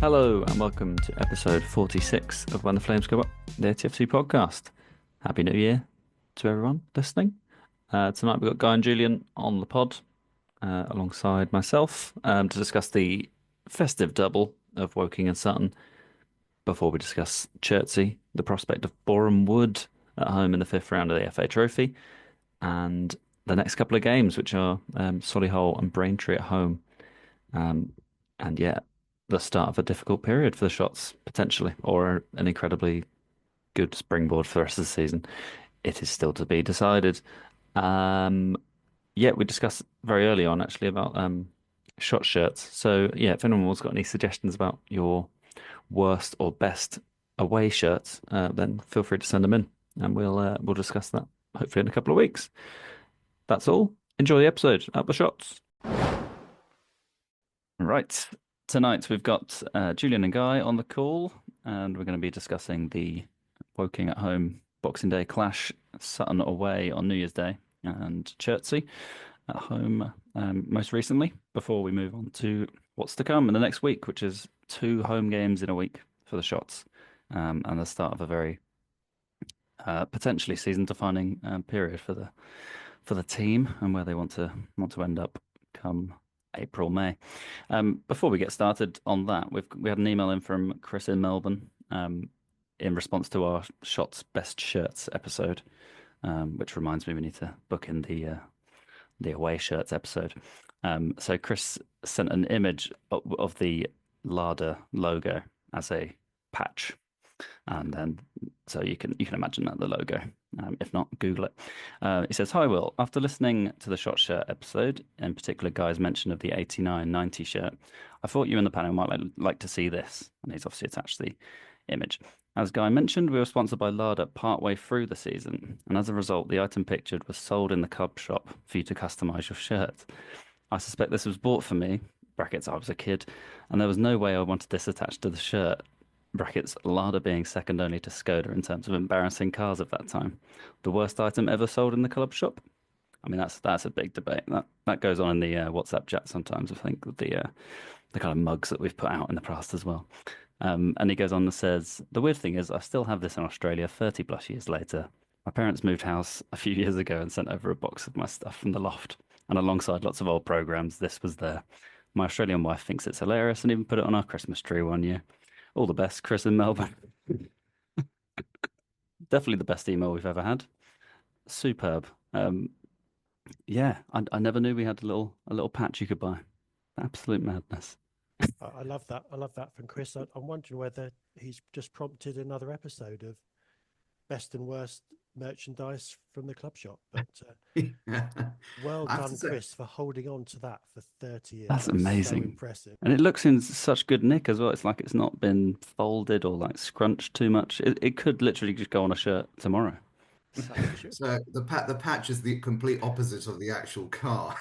Hello and welcome to episode 46 of When the Flames Go Up, the ATFC podcast. Happy New Year to everyone listening. Tonight we've got Guy and Julian on the pod alongside myself to discuss the festive double of Woking and Sutton before we discuss Chertsey, the prospect of Boreham Wood at home in the fifth round of the FA Trophy, and the next couple of games, which are Solihull and Braintree at home. Um, and yeah, the start of a difficult period for the Shots, potentially, or an incredibly good springboard for the rest of the season. It is still to be decided. Um, yeah, we discussed very early on actually about shot shirts. So yeah, if anyone's got any suggestions about your worst or best away shirts, then feel free to send them in, and we'll discuss that hopefully in a couple of weeks. That's all. Enjoy the episode. Up the shots. Right. Tonight we've got Julian and Guy on the call, and we're going to be discussing the Woking at home Boxing Day clash, Sutton away on New Year's Day, and Chertsey at home most recently, before we move on to what's to come in the next week, which is two home games in a week for the Shots, and the start of a very potentially season-defining period for the team and where they want to end up come April, May. Before we get started on that, we had an email in from Chris in Melbourne in response to our Shots Best Shirts episode, which reminds me we need to book in the away shirts episode. So Chris sent an image of the Larder logo as a patch, and then so you can imagine that the logo. If not, Google it. He says, "Hi Will, after listening to the Shot Shirt episode, in particular Guy's mention of the 89-90 shirt, I thought you and the panel might like to see this." And he's obviously attached the image. "As Guy mentioned, we were sponsored by Larder partway through the season, and as a result, the item pictured was sold in the club shop for you to customise your shirt. I suspect this was bought for me, brackets I was a kid, and there was no way I wanted this attached to the shirt, brackets Larder being second only to Skoda in terms of embarrassing cars of that time. The worst item ever sold in the club shop?" I mean, that's a big debate. That goes on in the WhatsApp chat sometimes. I think with the kind of mugs that we've put out in the past as well. And he goes on and says, "The weird thing is, I still have this in Australia 30 plus years later. My parents moved house a few years ago and sent over a box of my stuff from the loft. And alongside lots of old programs, this was there. My Australian wife thinks it's hilarious and even put it on our Christmas tree one year. All the best, Chris in Melbourne." Definitely the best email we've ever had. Superb. Yeah, I never knew we had a little patch you could buy. Absolute madness. I love that. I love that from Chris. I'm wondering whether he's just prompted another episode of best and worst merchandise from the club shop. But well I have done, to say, Chris, for holding on to that for 30 years. That's So amazing. impressive. And it looks in such good nick as well. It's like it's not been folded or like scrunched too much. It could literally just go on a shirt tomorrow. so the patch is the complete opposite of the actual car.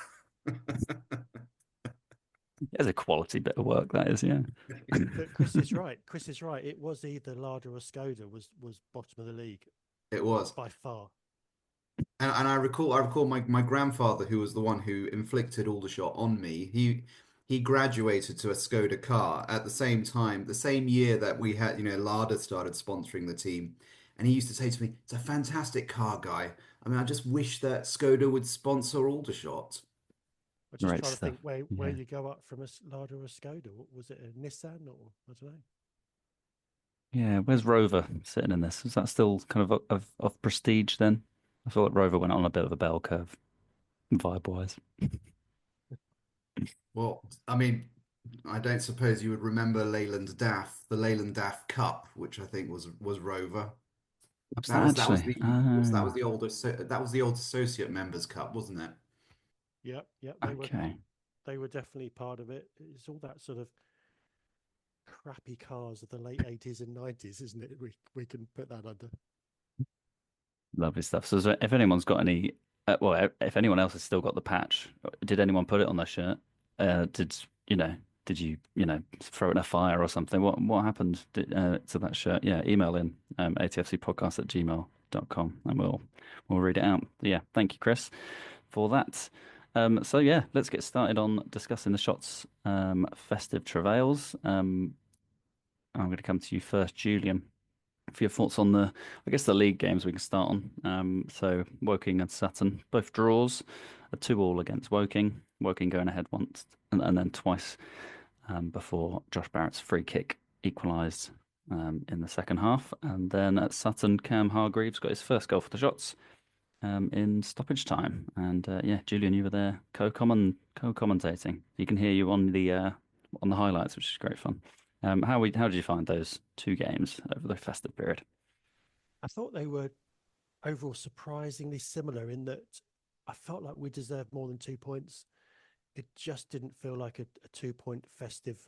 It's a quality bit of work, that is, yeah. But Chris is right. Chris is right. It was either Larder or Skoda was bottom of the league. It was by far. And I recall my grandfather, who was the one who inflicted all the shot on me. He graduated to a Skoda car at the same time, the same year that we had, Lada started sponsoring the team. And he used to say to me, "It's a fantastic car, Guy. I mean, I just wish that Skoda would sponsor Aldershot." I'm just Right trying to stuff. think where Yeah. you go up from a Lada or a Skoda. Was it a Nissan or I don't know? Yeah, where's Rover sitting in this? Is that still kind of prestige then? I feel like Rover went on a bit of a bell curve, vibe-wise. Well, I mean, I don't suppose you would remember Leyland DAF, the Leyland DAF Cup, which I think was Rover. What's That that was that was actually? the that was the old Associate Members Cup, wasn't it? Yep. Okay. They were definitely part of it. It's all that sort of crappy cars of the late 80s and 90s, isn't it? We can put that under. Lovely stuff. So if anyone's got any, if anyone else has still got the patch, did anyone put it on their shirt? Did you throw it in a fire or something? What happened to that shirt? Yeah, email in atfcpodcast@gmail.com and we'll read it out. Yeah, thank you, Chris, for that. So yeah, let's get started on discussing the Shots festive travails. I'm going to come to you first, Julian, for your thoughts on I guess the league games we can start on. So Woking and Sutton, both draws, a 2-2 against Woking. Woking going ahead once and then twice before Josh Barrett's free kick equalised in the second half. And then at Sutton, Cam Hargreaves got his first goal for the Shots in stoppage time. And yeah, Julian, you were there co-commentating. You can hear you on the highlights, which is great fun. How did you find those two games over the festive period? I thought they were overall surprisingly similar in that I felt like we deserved more than 2 points. It just didn't feel like a 2 point festive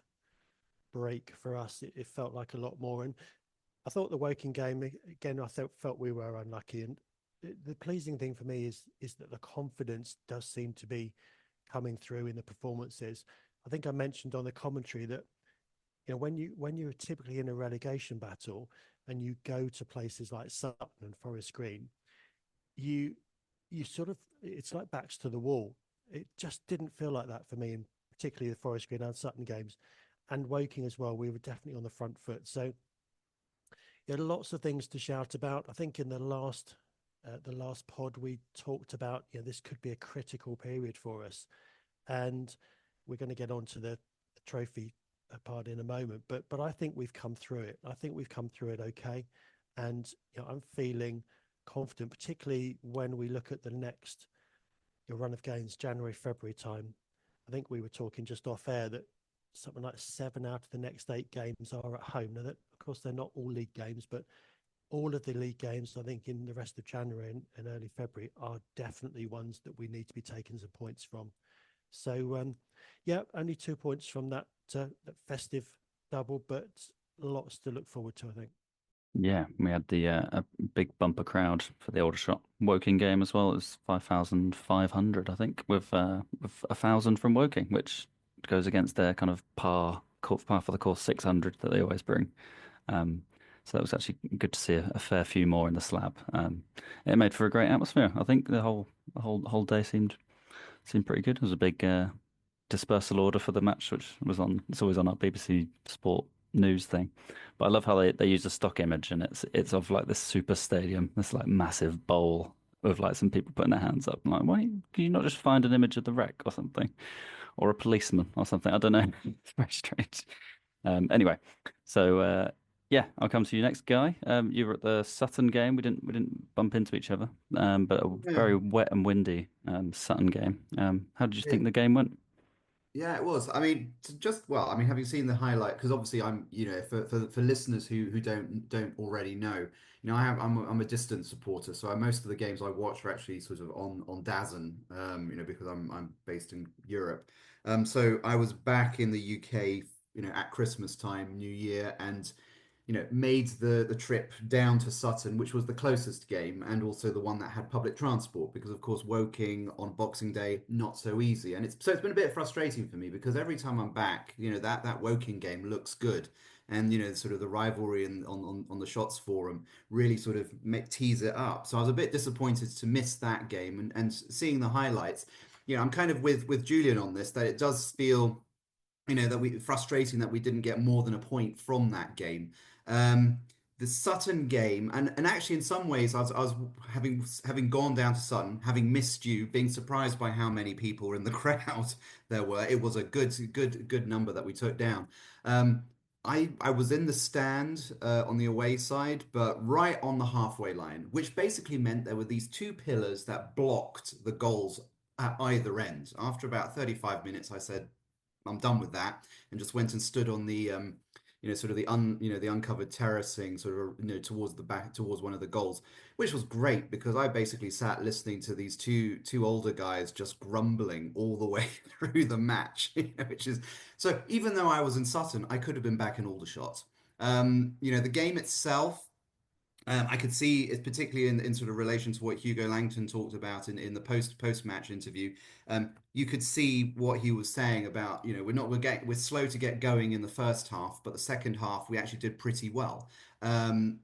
break for us. It felt like a lot more. And I thought the Woking game again. I felt we were unlucky. And the pleasing thing for me is that the confidence does seem to be coming through in the performances. I think I mentioned on the commentary that when you're typically in a relegation battle and you go to places like Sutton and Forest Green, you you sort of it's like backs to the wall. It just didn't feel like that for me, and particularly the Forest Green and Sutton games, and Woking as well. We were definitely on the front foot. So yeah, lots of things to shout about. I think in the last pod we talked about, this could be a critical period for us, and we're going to get on to the trophy part in a moment. But I think we've come through it. I think we've come through it okay, and I'm feeling confident, particularly when we look at the next run of games, January, February time. I think we were talking just off air that something like 7 out of the next 8 games are at home. Now, that, of course, they're not all league games, but all of the league games, I think, in the rest of January and early February are definitely ones that we need to be taking some points from. So, yeah, only 2 points from that festive double, but lots to look forward to, I think. Yeah, we had the a big bumper crowd for the Aldershot Woking game as well. It was 5,500, I think, with 1,000 from Woking, which goes against their kind of par for the course 600 that they always bring. Um, so that was actually good to see a fair few more in the slab. It made for a great atmosphere. I think the whole day seemed pretty good. It was a big dispersal order for the match, which was on. It's always on our BBC Sport news thing. But I love how they use a stock image, and it's of like this super stadium, this like massive bowl with like some people putting their hands up. I'm like, why can you not just find an image of the wreck or something, or a policeman or something? I don't know. It's very strange. Anyway, so yeah, I'll come to you next, Guy. You were at the Sutton game. We didn't bump into each other, but a Yeah. very wet and windy Sutton game. How did you think It, the game went? Yeah, it was. I mean, well, I mean, having seen the highlight, because obviously I'm, for listeners who don't already know, I'm a distant supporter, so most of the games I watch are actually sort of on DAZN, because I'm based in Europe. So I was back in the UK, at Christmas time, New Year, and made the trip down to Sutton, which was the closest game and also the one that had public transport, because of course Woking on Boxing Day not so easy, and it's been a bit frustrating for me because every time I'm back, that Woking game looks good, and sort of the rivalry on the Shots forum really sort of tease it up. So I was a bit disappointed to miss that game, and seeing the highlights. I'm kind of with Julian on this, that it does feel that we frustrating that we didn't get more than a point from that game. Um, the Sutton game, and actually in some ways, I was having gone down to Sutton, having missed you, being surprised by how many people in the crowd there were. It was a good number that we took down. Um, I was in the stand on the away side, but right on the halfway line, which basically meant there were these two pillars that blocked the goals at either end. After about 35 minutes, I said, I'm done with that, and just went and stood on the sort of the uncovered terracing, sort of towards the back, towards one of the goals, which was great because I basically sat listening to these two older guys just grumbling all the way through the match, which is so. Even though I was in Sutton, I could have been back in Aldershot. The game itself. I could see it particularly in sort of relation to what Hugo Langton talked about in the post match interview. You could see what he was saying about, we're slow to get going in the first half, but the second half we actually did pretty well. And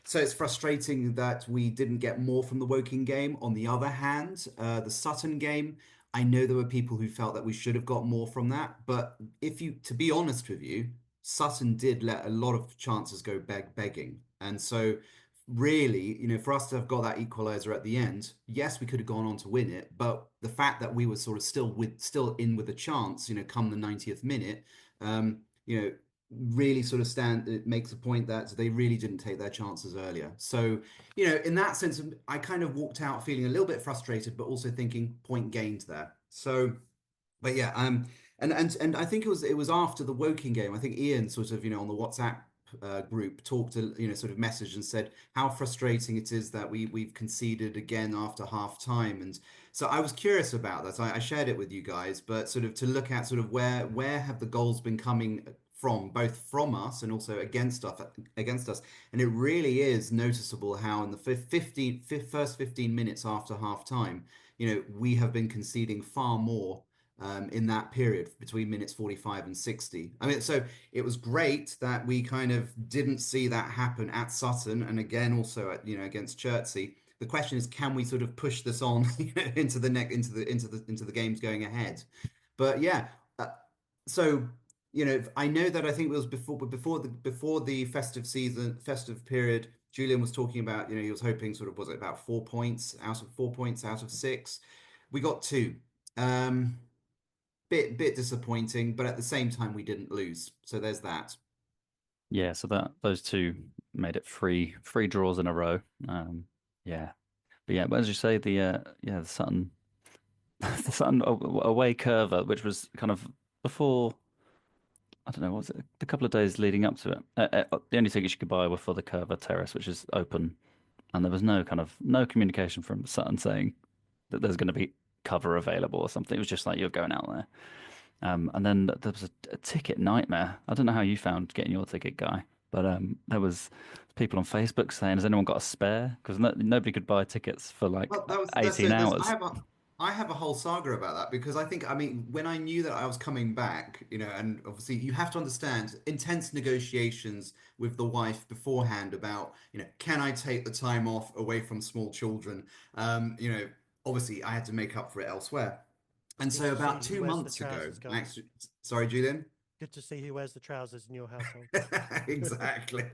so it's frustrating that we didn't get more from the Woking game. On the other hand, the Sutton game, I know there were people who felt that we should have got more from that. But to be honest with you, Sutton did let a lot of chances go begging. And so really, for us to have got that equalizer at the end, yes, we could have gone on to win it, but the fact that we were sort of still in with a chance, come the 90th minute, um, you know, really sort of it makes a point that they really didn't take their chances earlier. So, in that sense, I kind of walked out feeling a little bit frustrated, but also thinking point gained there. So, but yeah, and I think it was after the Woking game. I think Ian sort of, on the WhatsApp group talked, sort of message and said how frustrating it is that we've conceded again after half time. And so I was curious about that. I shared it with you guys, but sort of to look at sort of where have the goals been coming from, both from us and also against us. And it really is noticeable how in the first 15 minutes after half time, we have been conceding far more in that period between minutes 45 and 60. I mean, so it was great that we kind of didn't see that happen at Sutton and again also at, against Chertsey. The question is, can we sort of push this on into the neck into the games going ahead? But yeah, so I know that I think it was before the festive period. Julian was talking about, he was hoping sort of, was it about 4 points out of 6? We got 2. Um, bit disappointing, but at the same time we didn't lose. So there's that. Yeah, so that those two made it three draws in a row. Yeah, but yeah, but as you say, the Sutton the Sutton away curver, which was kind of before, I don't know, what was it a couple of days leading up to it? The only tickets you could buy were for the curver terrace, which is open, and there was no communication from Sutton saying that there's going to be cover available or something. It was just like you're going out there. And then there was a ticket nightmare. I don't know how you found getting your ticket, Guy, but there was people on Facebook saying, "Has anyone got a spare?" Because nobody could buy tickets for like Well, that's 18 it. hours. I have a whole saga about that because I mean, when I knew that I was coming back, and obviously you have to understand intense negotiations with the wife beforehand about, can I take the time off away from small children? Obviously I had to make up for it elsewhere. And Good so to see about who two wears the months ago, trousers, Guy. actually, sorry, Julian. Good to see who wears the trousers in your household. Exactly.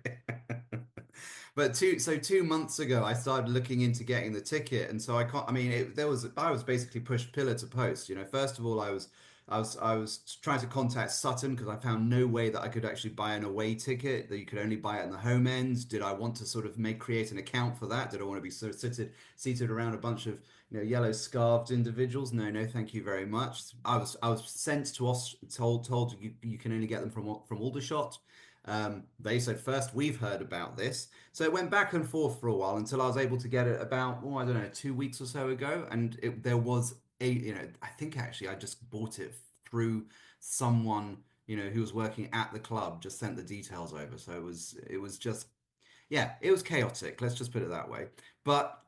But 2 months ago, I started looking into getting the ticket, and so I can't. I mean, I was basically pushed pillar to post. First of all, I was trying to contact Sutton because I found no way that I could actually buy an away ticket. That you could only buy it in the home end. Did I want to sort of create an account for that? Did I want to be sort of seated around a bunch of yellow scarved individuals? No, no, thank you very much. I was sent to us told you can only get them from Aldershot. They said first we've heard about this, so it went back and forth for a while until I was able to get it about, I don't know, 2 weeks or so ago, and there was I think actually I just bought it through someone who was working at the club, just sent the details over, so it was just, yeah, it was chaotic. Let's just put it that way. But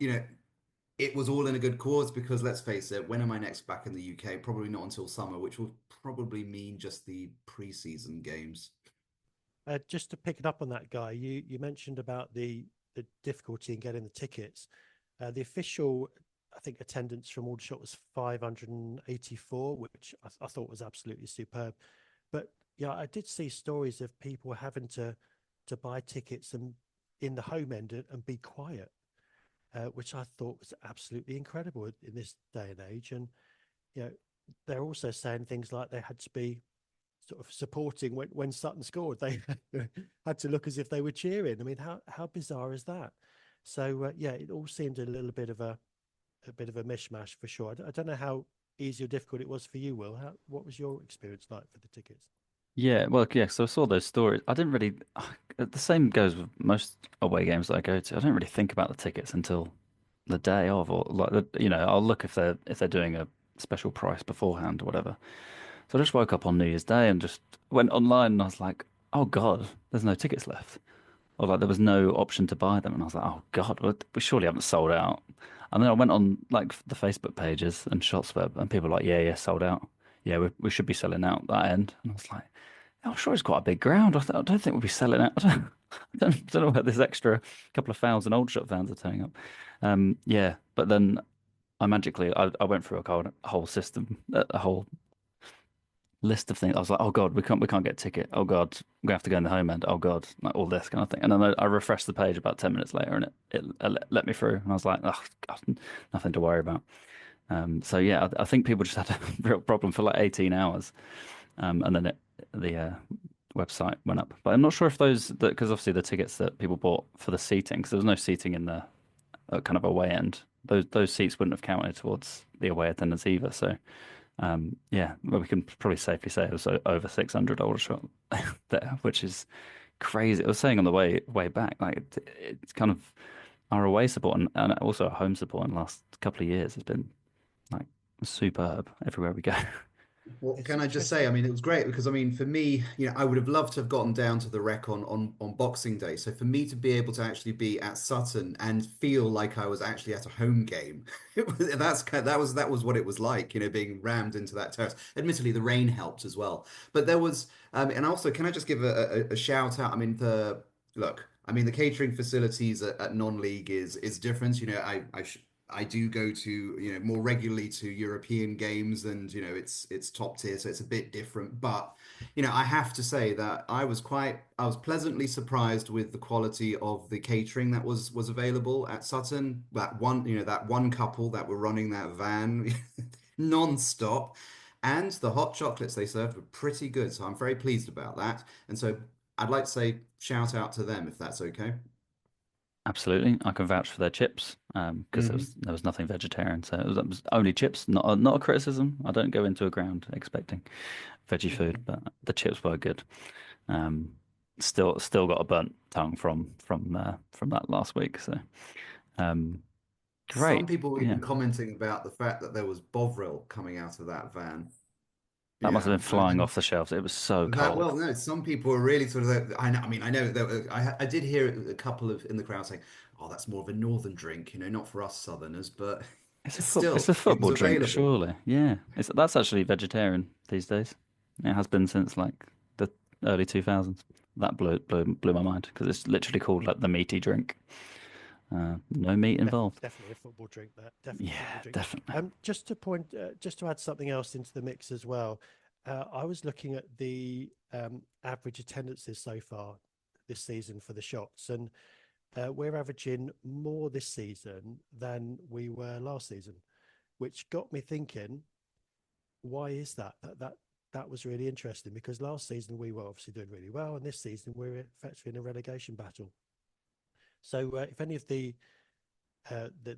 it was all in a good cause because let's face it, when am I next back in the UK? Probably not until summer, which will probably mean just the pre-season games. Just to pick it up on that, Guy, you mentioned about the difficulty in getting the tickets. The official, I think, attendance from Aldershot was 584, which I thought was absolutely superb. But yeah, I did see stories of people having to buy tickets and in the home end and be quiet, which I thought was absolutely incredible in this day and age. And you know, they're also saying things like they had to be sort of supporting when Sutton scored. They had to look as if they were cheering. I mean, how bizarre is that? So yeah, it all seemed a bit of a mishmash for sure. I don't know how easy or difficult it was for you, Will. What was your experience like for the tickets? Yeah, well, yeah. So I saw those stories. I didn't really. The same goes with most away games that I go to. I don't really think about the tickets until the day of, or like I'll look if they're doing a special price beforehand or whatever. So I just woke up on New Year's Day and just went online and I was like, oh God, there's no tickets left. Or like there was no option to buy them. And I was like, oh God, we surely haven't sold out. And then I went on like the Facebook pages and Shotsweb and people were like, yeah, yeah, sold out. Yeah, we should be selling out that end. And I was like, I'm sure it's quite a big ground. I don't think we'll be selling out. I don't know where this extra couple of thousand old shop fans are turning up. Yeah, but then I went through a whole system, a whole list of things. I was like, oh God, we can't get a ticket. Oh God, we're gonna have to go in the home end. Oh God, like all this kind of thing. And then I refreshed the page about 10 minutes later, and it let me through. And I was like, oh God, nothing to worry about. So yeah, I think people just had a real problem for like 18 hours, and then the website went up. But I'm not sure if those that because obviously the tickets that people bought for the seating, because there was no seating in the kind of away end. Those seats wouldn't have counted towards the away attendance either. So yeah, well, we can probably safely say it was over 600 older shot there, which is crazy. I was saying on the way back, like it's kind of our away support and also our home support in the last couple of years has been like superb everywhere we go. What It's can I just say? interesting. I mean, it was great because I mean, for me, I would have loved to have gotten down to the wreck on Boxing Day. So for me to be able to actually be at Sutton and feel like I was actually at a home game, that was what it was like, being rammed into that terrace. Admittedly, the rain helped as well, but there was, and also, can I just give a shout out? I mean, the look. I mean, the catering facilities at non-league is different. I do go to, more regularly to European games and, it's top tier, so it's a bit different. But, I have to say that I was pleasantly surprised with the quality of the catering that was available at Sutton. That one couple that were running that van non-stop. And the hot chocolates they served were pretty good. So I'm very pleased about that. And so I'd like to say shout out to them if that's okay. Absolutely, I can vouch for their chips because Hmm. there was nothing vegetarian, so it was only chips. Not a criticism. I don't go into a ground expecting veggie food, but the chips were good. Um, still got a burnt tongue from that last week. So um, Some great, people were yeah. even commenting about the fact that there was Bovril coming out of that van. That must have Yeah, been flying off the shelves. It was so cold. well, no, some people were really sort of. I mean, I know that I did hear a couple of in the crowd saying, "Oh, that's more of a northern drink, not for us southerners," but It's still, a it was football drink, available. surely. Yeah, that's actually vegetarian these days. It has been since like the early 2000s. That blew my mind because it's literally called like the meaty drink. No meat involved. Definitely a football drink. That definitely a football Yeah, drink. definitely. Just to add something else into the mix as well. I was looking at the average attendances so far this season for the shots, and we're averaging more this season than we were last season, which got me thinking, why is that? That was really interesting because last season we were obviously doing really well, and this season we're effectively in a relegation battle. So if any of the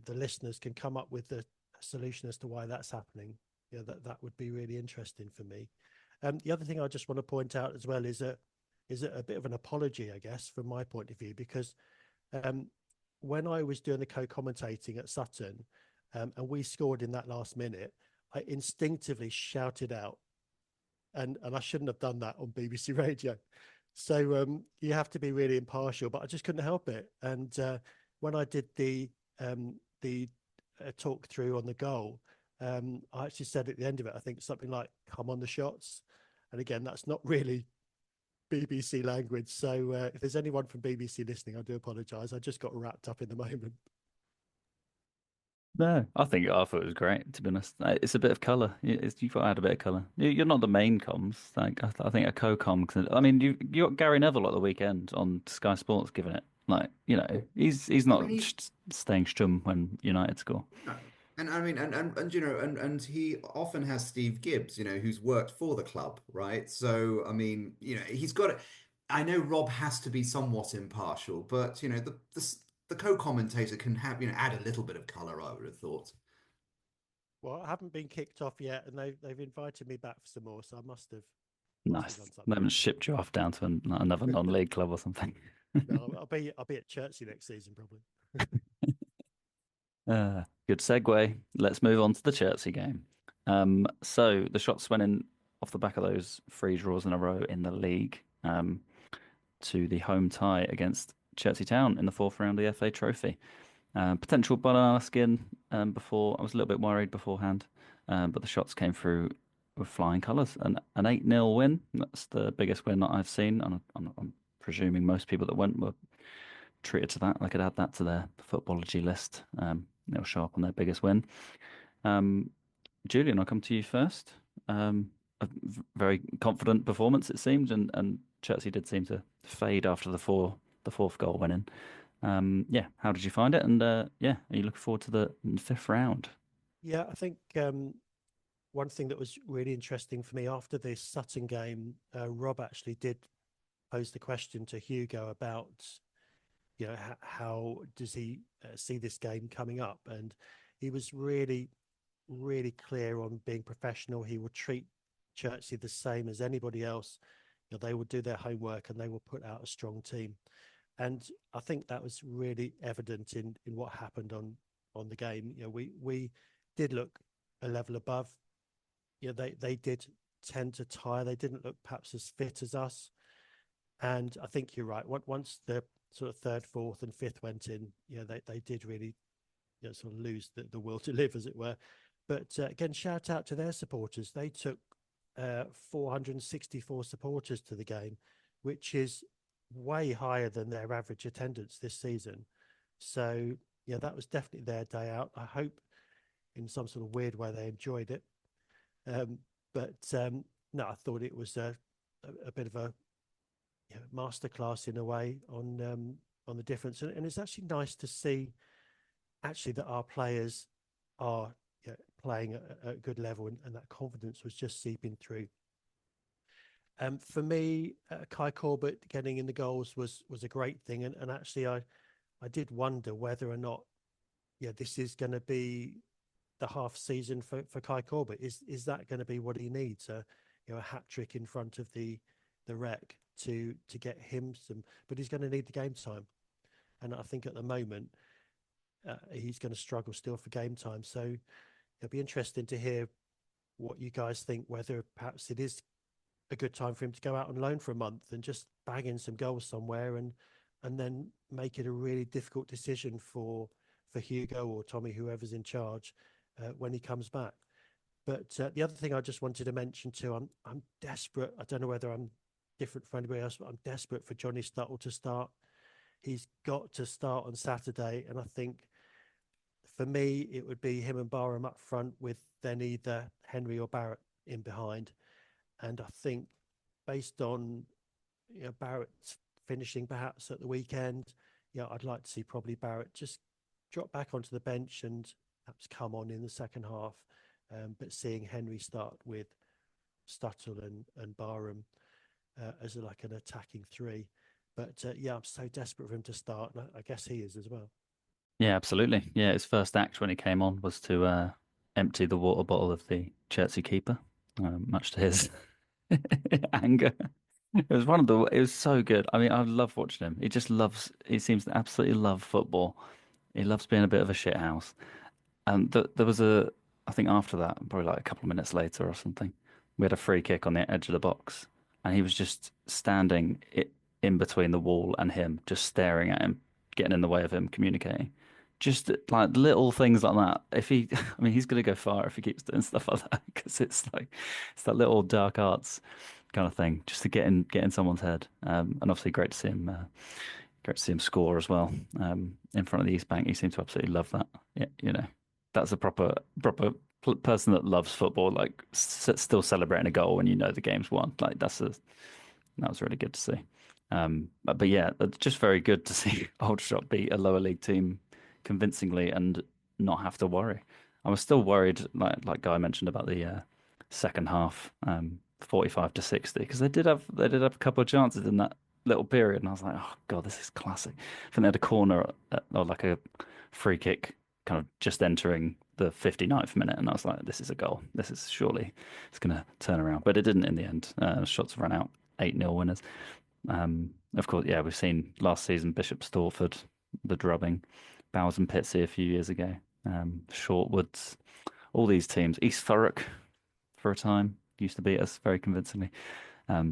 listeners can come up with a solution as to why that's happening, yeah, that would be really interesting for me. The other thing I just want to point out as well is a bit of an apology, I guess, from my point of view, because um, when I was doing the co-commentating at Sutton, and we scored in that last minute, I instinctively shouted out, and I shouldn't have done that on BBC Radio. So you have to be really impartial, but I just couldn't help it. And when I did the talk through on the goal, I actually said at the end of it, I think something like "come on the shots," and again, that's not really BBC language. So if there's anyone from BBC listening, I do apologise. I just got wrapped up in the moment. No, I thought it was great, to be honest. It's a bit of colour. You've got to add a bit of colour. You're not the main comms. Like I think a co-com. I mean, you got Gary Neville at the weekend on Sky Sports giving it. Like, he's I mean, not staying strum when United score. no. And I mean, and he often has Steve Gibbs, who's worked for the club, right? So, I mean, he's got it. I know Rob has to be somewhat impartial, but the co-commentator can have, add a little bit of color, I would have thought. Well, I haven't been kicked off yet, and they've invited me back for some more, so I must have Nice. done They something haven't right shipped you off down to another then. non-league club or something. No, I'll be at Chertsey next season probably. Good segue. Let's move on to the Chertsey game. So the shots went in off the back of those three draws in a row in the league, to the home tie against Chertsey Town in the fourth round of the FA Trophy. Potential banana skin before. I was a little bit worried beforehand, but the shots came through with flying colours. An 8-0 win. That's the biggest win that I've seen. And I'm presuming most people that went were treated to that. They could add that to their footballogy list. It'll show up on their biggest win. Um, Julian, I'll come to you first. a very confident performance, it seemed, and Chertsey did seem to fade after the fourth goal went in. Yeah, how did you find it? And yeah, are you looking forward to the fifth round? Yeah, I think one thing that was really interesting for me after this Sutton game, Rob actually did pose the question to Hugo about, how does he see this game coming up? And he was really, really clear on being professional. He will treat Chertsey the same as anybody else. They will do their homework and they will put out a strong team. And I think that was really evident in what happened on the game. We did look a level above. They did tend to tire. They didn't look perhaps as fit as us. And I think you're right. Once the sort of third, fourth, and fifth went in, they did really, sort of lose the will to live, as it were. But again, shout out to their supporters. They took 464 supporters to the game, which is way higher than their average attendance this season. So yeah, that was definitely their day out. I hope in some sort of weird way they enjoyed it. But no, I thought it was a bit of a masterclass in a way on the difference, and it's actually nice to see actually that our players are playing at a good level, and that confidence was just seeping through. For me, Kai Corbett getting in the goals was a great thing, and actually I did wonder whether or not this is going to be the half season for Kai Corbett. Is that going to be what he needs? A hat trick in front of the rec to get him some, but he's going to need the game time, and I think at the moment he's going to struggle still for game time. So it'll be interesting to hear what you guys think, whether perhaps it is a good time for him to go out on loan for a month and just bag in some goals somewhere, and then make it a really difficult decision for Hugo or Tommy, whoever's in charge, when he comes back. But the other thing I just wanted to mention too, I'm desperate. I don't know whether I'm different from anybody else, but I'm desperate for Johnny Stuttle to start. He's got to start on Saturday, and I think for me it would be him and Barham up front with then either Henry or Barrett in behind. And I think based on Barrett finishing perhaps at the weekend, I'd like to see probably Barrett just drop back onto the bench and perhaps come on in the second half. But seeing Henry start with Stuttle and Barham as like an attacking three. But yeah, I'm so desperate for him to start, and I guess he is as well. Yeah, absolutely. Yeah, his first act when he came on was to empty the water bottle of the Chertsey keeper, much to his anger. It was one of the. It was so good. I mean, I love watching him. He just loves. He seems to absolutely love football. He loves being a bit of a shithouse. And there was I think after that, probably like a couple of minutes later or something, we had a free kick on the edge of the box, and he was just standing in between the wall and him, just staring at him, getting in the way of him communicating. Just like little things like that. If he, I mean, he's gonna go far if he keeps doing stuff like that because it's like it's that little dark arts kind of thing, just to get in someone's head. And obviously, great to see him score as well. In front of the East Bank, he seemed to absolutely love that. Yeah, that's a proper person that loves football, like still celebrating a goal when the game's won. Like that was really good to see. But yeah, just very good to see Aldershot beat a lower league team convincingly and not have to worry. I was still worried, like Guy mentioned about the second half, 45 to 60, because they did have a couple of chances in that little period, and I was like, oh God, this is classic. I think they had a corner or like a free kick kind of just entering the 59th minute, and I was like, this is a goal. This is surely it's going to turn around, but it didn't in the end. Shots ran out, 8-0 winners. Of course, yeah, we've seen last season Bishop Stortford, the drubbing, Bowers and Pitsea a few years ago, Shortwoods, all these teams. East Thurrock for a time used to beat us very convincingly.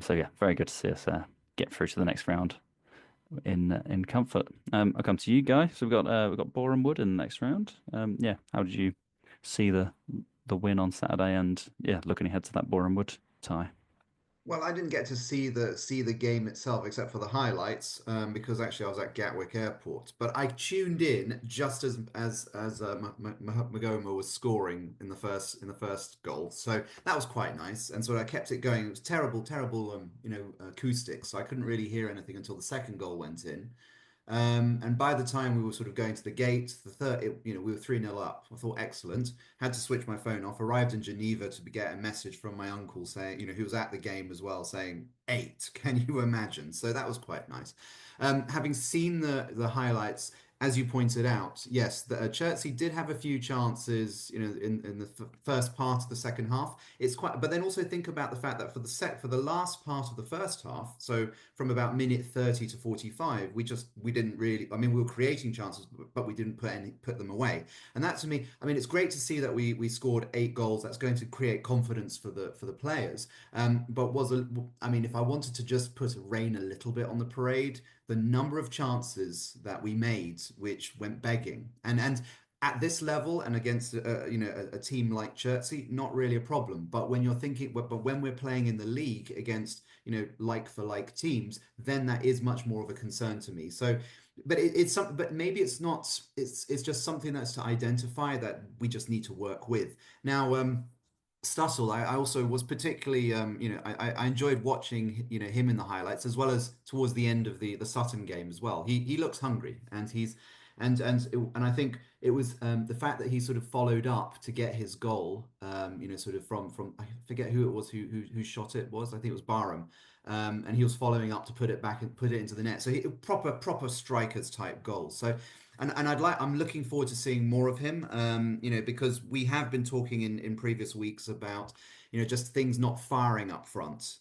So yeah, very good to see us get through to the next round in comfort. I'll come to you, Guy. So we've got Boreham Wood in the next round. Yeah, how did you see the win on Saturday, and yeah, looking ahead to that Boreham Wood tie? Well, I didn't get to see the game itself except for the highlights, because actually I was at Gatwick Airport. But I tuned in just as Magoma was scoring in the first goal, so that was quite nice. And so I kept it going. It was terrible, terrible, acoustics, so I couldn't really hear anything until the second goal went in. And by the time we were sort of going to the gate, the third, we were 3-0 up. I thought, excellent. Had to switch my phone off. Arrived in Geneva to get a message from my uncle saying, who was at the game as well, saying 8. Can you imagine? So that was quite nice. Having seen the highlights, as you pointed out, yes, Chertsey did have a few chances, in the first part of the second half. It's quite, but then also think about the fact that for the last part of the first half, so from about minute 30 to 45, we didn't really. I mean, we were creating chances, but we didn't put them away. And that to me, I mean, it's great to see that we scored 8 goals. That's going to create confidence for the players. But I mean, if I wanted to just put rain a little bit on the parade, the number of chances that we made, which went begging, and at this level and against a team like Chertsey, not really a problem. But when you're thinking, but when we're playing in the league against like for like teams, then that is much more of a concern to me. So, but it's something, but maybe it's not. It's just something that's to identify that we just need to work with now. Stuttle, I also was particularly, I enjoyed watching, him in the highlights as well as towards the end of the Sutton game as well. He looks hungry, and and I think it was the fact that he sort of followed up to get his goal, sort of from I forget who it was who shot it was. I think it was Barham, and he was following up to put it back and put it into the net. So proper strikers type goal. So. And I'm looking forward to seeing more of him, because we have been talking in previous weeks about, just things not firing up front.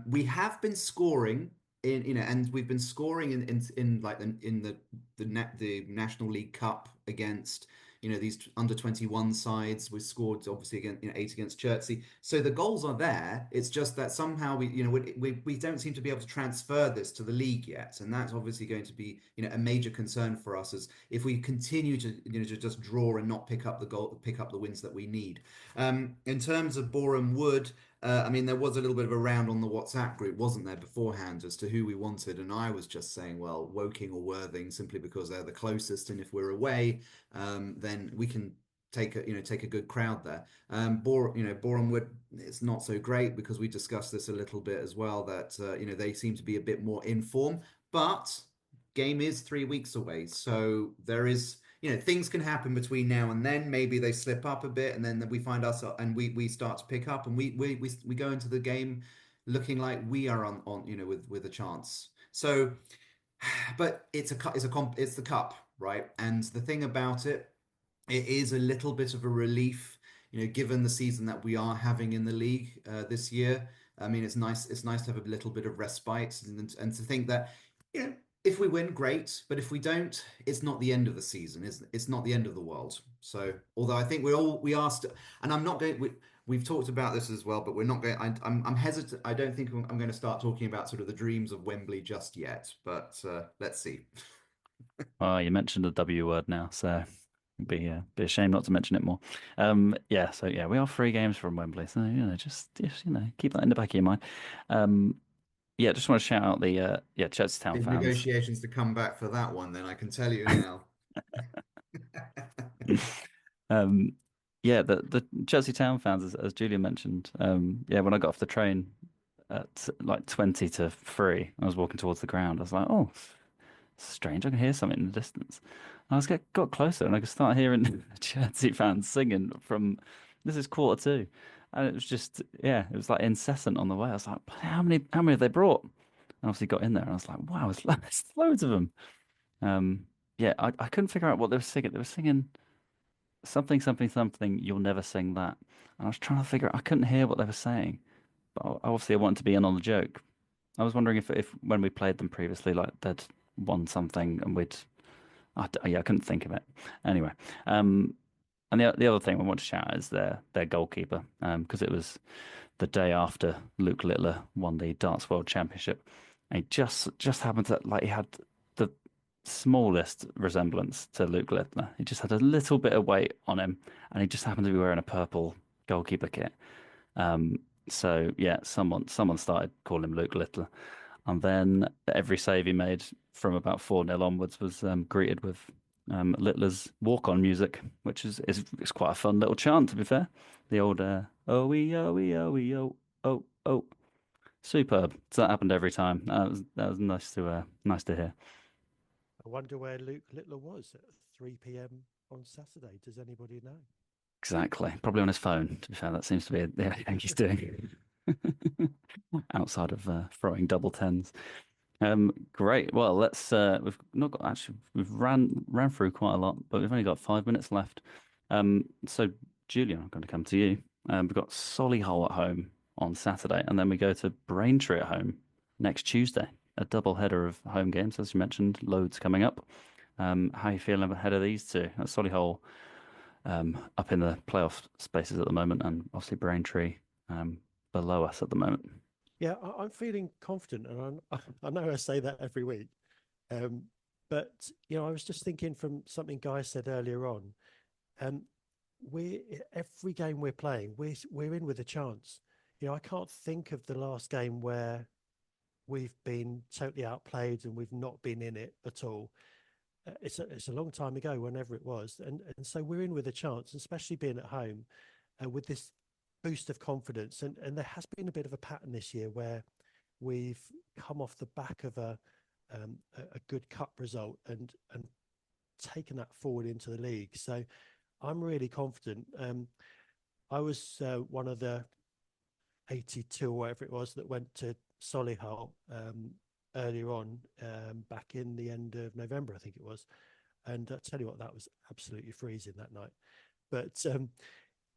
We have been scoring and we've been scoring in like the National League Cup against, these under 21 sides. We scored obviously against, 8 against Chertsey. So the goals are there. It's just that somehow we don't seem to be able to transfer this to the league yet, and that's obviously going to be, a major concern for us as if we continue to just draw and not pick up the wins that we need. In terms of Boreham Wood. I mean, there was a little bit of a round on the WhatsApp group, wasn't there, beforehand as to who we wanted, and I was just saying, well, Woking or Worthing, simply because they're the closest, and if we're away, then we can take a good crowd there. Boreham Wood, it's not so great because we discussed this a little bit as well, that they seem to be a bit more in form, but game is 3 weeks away, so there is. Things can happen between now and then. Maybe they slip up a bit, and then we find ourselves, and we start to pick up, and we go into the game looking like we are on with a chance. So, but it's the cup, right? And the thing about it, it is a little bit of a relief, given the season that we are having in the league this year. I mean, it's nice. It's nice to have a little bit of respite, and to think that, you know, if we win, great. But if we don't, it's not the end of the season. It's not the end of the world. So, although I think we are still, and I'm not going. We've talked about this as well, but we're not going. I'm hesitant. I don't think I'm going to start talking about sort of the dreams of Wembley just yet. But let's see. Oh, you mentioned the W word now, so it'd be a shame not to mention it more. Yeah, so yeah, we are 3 games from Wembley, so just keep that in the back of your mind. Um, yeah, just want to shout out the Chertsey Big fans. negotiations to come back for that one, then I can tell you now. Um, yeah, the Chertsey Town fans, as Julian mentioned. Yeah, when I got off the train at like 20 to 3, I was walking towards the ground. I was like, oh, strange. I can hear something in the distance. And got closer, and I could start hearing Chertsey fans singing from. This is quarter two, and it was just it was like incessant on the way. I was like, how many have they brought? And obviously got in there, and I was like, wow, it's loads of them. Um, yeah, I couldn't figure out what they were singing. They were singing something, something, something. You'll never sing that. And I was trying to figure out. I couldn't hear what they were saying, but obviously I wanted to be in on the joke. I was wondering if when we played them previously, like they'd won something and I couldn't think of it. Anyway, and the other thing I want to shout is their goalkeeper, because it was the day after Luke Littler won the Darts World Championship. And he just happened to, like, he had the smallest resemblance to Luke Littler. He just had a little bit of weight on him, and he just happened to be wearing a purple goalkeeper kit. Um, So yeah, someone started calling him Luke Littler, and then every save he made from about 4-0 onwards was greeted with Littler's walk-on music, which is it's quite a fun little chant, to be fair. The old oh we oh we oh we oh oh oh, superb. So that happened every time. That was nice to hear. I wonder where Luke Littler was at 3 p.m. on Saturday. Does anybody know? Exactly. Probably on his phone, to be fair. That seems to be the only thing he's doing outside of throwing double tens. Great. Well, we've not got actually we've ran through quite a lot, but we've only got 5 minutes left. So Julian, I'm going to come to you. We've got Solihull at home on Saturday, and then we go to Braintree at home next Tuesday. A double header of home games, as you mentioned, loads coming up. How are you feeling ahead of these two? Solihull up in the playoff spaces at the moment, and obviously Braintree below us at the moment. Yeah, I'm feeling confident, and I know I say that every week, um, but I was just thinking from something Guy said earlier on. Um, we every game we're playing, we're in with a chance. I can't think of the last game where we've been totally outplayed and we've not been in it at all. It's a long time ago, whenever it was, and so we're in with a chance, especially being at home, with this boost of confidence. And there has been a bit of a pattern this year where we've come off the back of a good cup result and taken that forward into the league. So I'm really confident. I was one of the 82 or whatever it was that went to Solihull earlier on, back in the end of November, I think it was. And I tell you what, that was absolutely freezing that night. But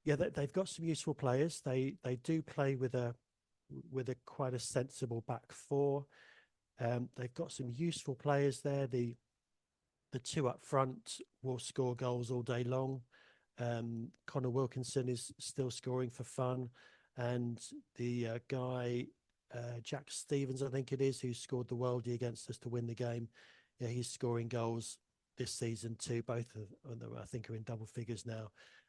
yeah, they've got some useful players. They do play with a quite a sensible back four. They've got some useful players there. The two up front will score goals all day long. Connor Wilkinson is still scoring for fun, and the guy Jack Stevens, I think it is, who scored the worldie against us to win the game. Yeah, he's scoring goals this season too. Both of them, I think, are in double figures now.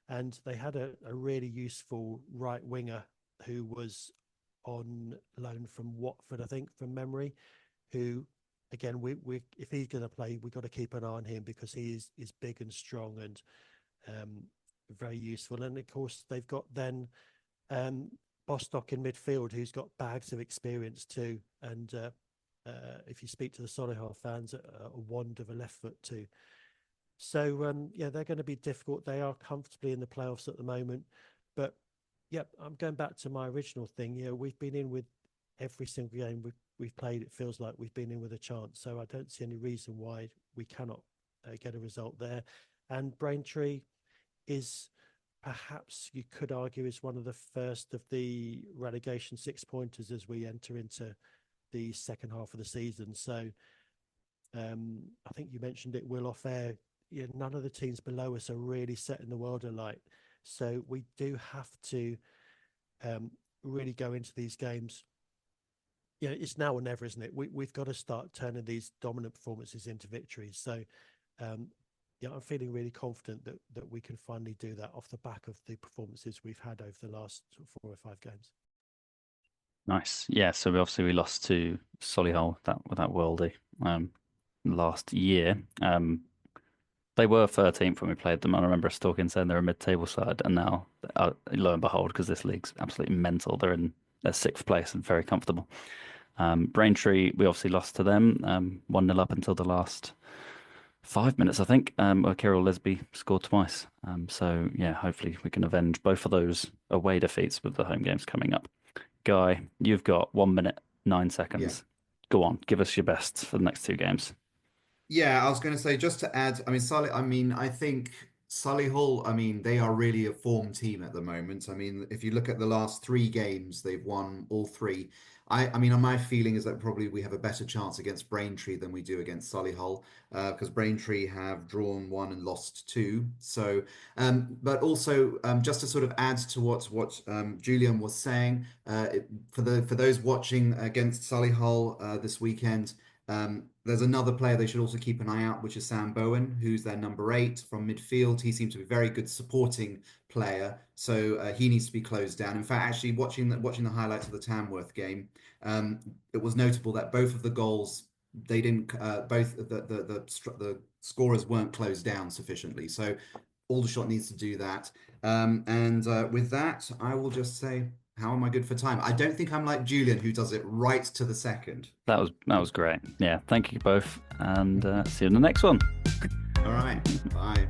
And they had a really useful right winger who was on loan from Watford, I think, from memory, who, again, we if he's going to play, we've got to keep an eye on him because he is big and strong and very useful. And of course, they've got then Bostock in midfield, who's got bags of experience too. And if you speak to the Solihull fans, a wand of a left foot too. So yeah, they're going to be difficult. They are comfortably in the playoffs at the moment. But yeah, I'm going back to my original thing. We've been in with every single game we've played. It feels like we've been in with a chance. So I don't see any reason why we cannot get a result there. And Braintree is, perhaps you could argue, is one of the first of the relegation 6-pointers as we enter into the second half of the season. So I think you mentioned it, Will, off air. None of the teams below us are really setting the world alight. So we do have to really go into these games. It's now or never, isn't it? We've got to start turning these dominant performances into victories. So yeah, I'm feeling really confident that we can finally do that off the back of the performances we've had over the last 4 or 5 games. Nice. Yeah, so we lost to Solihull with that worldie last year. They were 13th when we played them. I remember us talking, saying they're a mid-table side, and now, lo and behold, because this league's absolutely mental, they're in their 6th place and very comfortable. Braintree, we obviously lost to them, 1-0 up until the last 5 minutes, I think, where Kirill Lesby scored twice. So yeah, hopefully we can avenge both of those away defeats with the home games coming up. Guy, you've got 1 minute, 9 Yeah. seconds. Go on, give us your best for the next 2 games. Yeah, I was going to say, just to add, I think Solihull, they are really a form team at the moment. If you look at the last 3 games, they've won all 3. My feeling is that probably we have a better chance against Braintree than we do against Solihull, because Braintree have drawn 1 and lost 2. So, but also, just to sort of add to what Julian was saying, for those watching against Solihull this weekend. There's another player they should also keep an eye out, which is Sam Bowen, who's their number 8 from midfield. He seems to be a very good supporting player, so he needs to be closed down. In fact, actually, watching the highlights of the Tamworth game, it was notable that both of the goals they didn't both the scorers weren't closed down sufficiently. So Aldershot needs to do that. And with that, I will just say, how am I good for time? I don't think I'm like Julian, who does it right to the second. That was great. Yeah, thank you both, and see you in the next one. All right, bye.